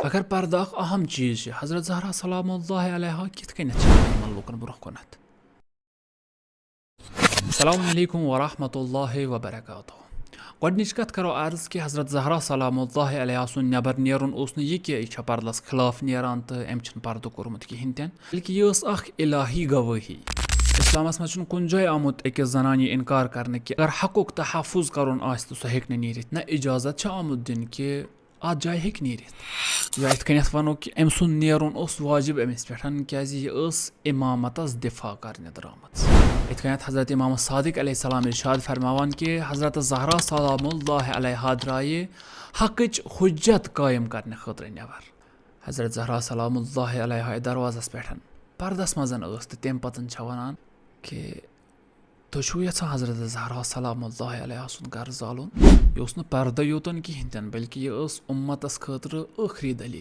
अगर पर्दा अख अहम चीज हजरत ज़हरा सलामुल्लाह अलैहा कित कन लूकन ब्रोह कुनत। अस्सलामु अलैकुम वरहमतुल्लाहि वबरकातुहू। गोडनिच कत करो अर्ज कि हजरत ज़हरा सलामुल्लाह अलैहा सुन नबर नेरुन ओस न यह कि यह पर्दस खिलाफ नेरान तो अम पर्द कोर्मुत कहिन तन, बल्कि यह अख इलाही गवाही। इस्लामस मज कुन जाय आमुत अकिस जनान यह इनकार करने कि अगर हकुक तहफ़ुज़ करुन आस तो सह हेक नीरित न इजाजत आमुत दिन कि अत जाय हेक नीरित। या इत कन वनो कि अम सुन नेरुन ओस वाजिब अमिस पे क्या इमामतस दिफा करने द्रामत। इत कन हजरत इमाम सादिक अलैहिस्सलाम इरशाद फरमावान कि हजरत ज़हरा सलामुल्लाह अलैहा द्राये हकच हुज्जत कायम करने खतर नबर। हजरत ज़हरा सलामुल्लाह अलैहा दरवाजस पे पर्दस मजन तम पतन वनान कि तुम यहां हजरत ज़हरा सलामुल्लाह अलैहा सुन घर जालुन। यह पर्दा योतन कहें तन बल्कि यह उम्मतस खतर आखरी दलील।